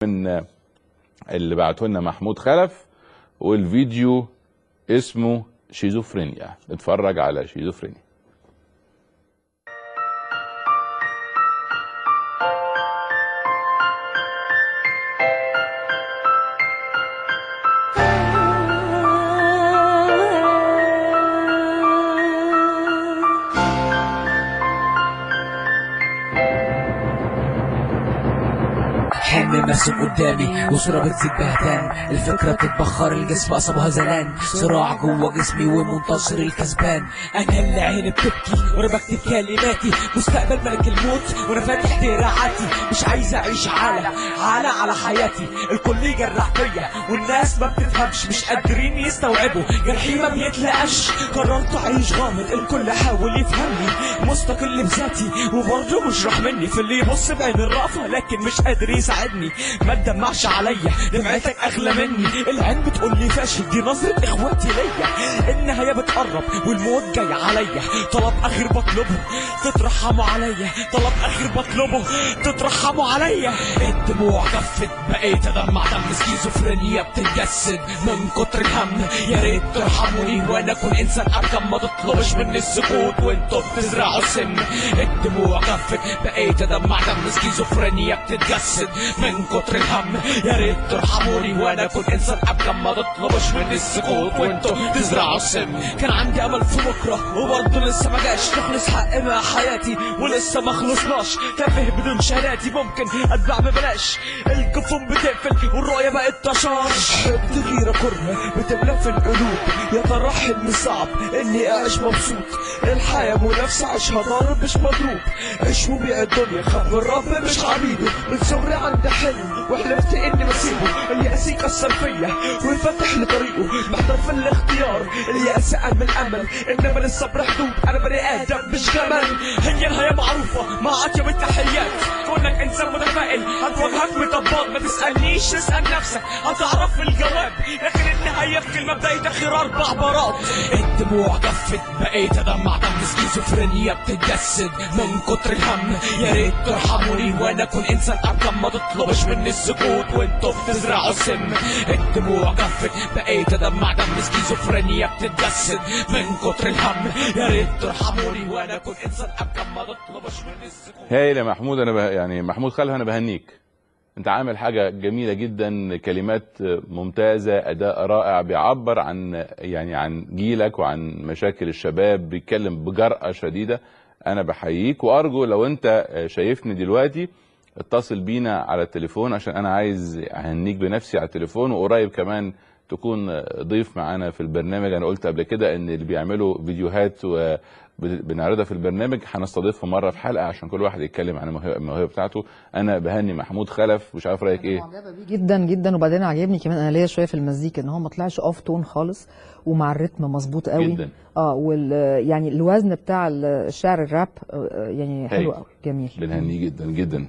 من اللي بعته لنا محمود خلف، والفيديو اسمه شيزوفرينيا. اتفرج على شيزوفرينيا. حلم مرسوم قدامي وصورة بتزيد بهتان، الفكرة بتتبخر الجسم أصابها زلان، صراع جوه جسمي ومنتصر الكسبان. أنا اللي عيني بتبكي وأنا بكتب كلماتي، مستقبل ملك الموت وأنا فاتح دراعاتي، مش عايز أعيش على حياتي. الكل يجرح فيا والناس ما بتفهمش، مش قادرين يستوعبوا جرحي ما بيتلقاش. قررت أعيش غامض، الكل حاول يفهمني، مستقل بذاتي وبرضه مش راح مني. في اللي يبص بعين الرأفة لكن مش قادر يساعدني. ما تدمعش عليا، دمعتك اغلى مني. العين بتقول لي فاشل، دي نظرة اخواتي ليا. النهاية بتقرب والموت جاي عليا، طلب اخير بطلبه تترحموا عليا، طلب اخير بطلبه تترحموا عليا. الدموع جفت بقيت ادمع دم، سكيزوفرينيا بتتجسد من كتر الهم. يا ريت ترحموني وانا اكون انسان اركم، ما تطلبش مني السكوت وانتوا بتزرعوا السم. الدموع جفت بقيت ادمع دم، سكيزوفرينيا بتتجسد من كتر الهم. يا ريت ترحموني وانا اكون انسان ابكم، ما تطلبش مني السكوت وانتوا تزرعوا السم. كان عندي امل في بكره وبرضه لسه ما جاش، تخلص حق مع حياتي ولسه ما خلصناش. تافه بدون شهاداتي ممكن اتباع ببلاش، الكفوم بتقفل والرؤيه بقت طشاش. حب غيره كره بتملى في القلوب، يا ترى حلم صعب اني اعيش مبسوط. الحياه منافسه عيشها ضارب مش مضروب، عيش وبيع الدنيا خاف من رب مش عبيده. من صغري عندي حلم وحلمت اني بسيبه، اليأس يكسر فيا ويفتح لي طريقه. محتار في الاختيار، اليأس قلب الامل، انما للصبر حدود. انا بني ادم مش جمل، هي النهايه معروفه مع اطيب التحيات. كونك انسان متفائل هتواجهك مطبات، ما تسالنيش تسال نفسك هتعرف الجواب. لكن النهايه في كلمه بدايه اخر 4 مرات. الدموع جفت بقيت ادمع دم، سكيزوفرينيا بتتجسد من كتر الهم. يا ريت ترحموني وانا اكون انسان اركم، ما تطلبش مني السكوت وانتوا بتزرعوا السم. الدموع جفت بقيت ادمع دم، سكيزوفرينيا بتتجسد من كتر الهم. يا ريت ترحموني وانا اكون انسان اركم، ما تطلبش مني السكوت. هايل يا محمود. انا يعني محمود خلف انا بهنيك، انت عامل حاجه جميله جدا، كلمات ممتازه، اداء رائع، بيعبر عن عن جيلك وعن مشاكل الشباب، بيتكلم بجرأة شديده. انا بحييك، وارجو لو انت شايفني دلوقتي اتصل بينا على التليفون، عشان انا عايز اهنيك بنفسي على التليفون، وقريب كمان تكون ضيف معانا في البرنامج. انا قلت قبل كده ان اللي بيعملوا فيديوهات وبنعرضها في البرنامج هنستضيفهم مره في حلقه عشان كل واحد يتكلم عن الموهبه بتاعته. انا بهني محمود خلف، مش عارف رايك ايه؟ معجبه بيه جدا جدا، وبعدين عجبني كمان انا ليا شويه في المزيكا ان هو ما طلعش اوف تون خالص، ومع الريتم مظبوط قوي جدا. يعني الوزن بتاع الشعر الراب يعني حلو قوي، جميل. بنهنيه جدا جدا.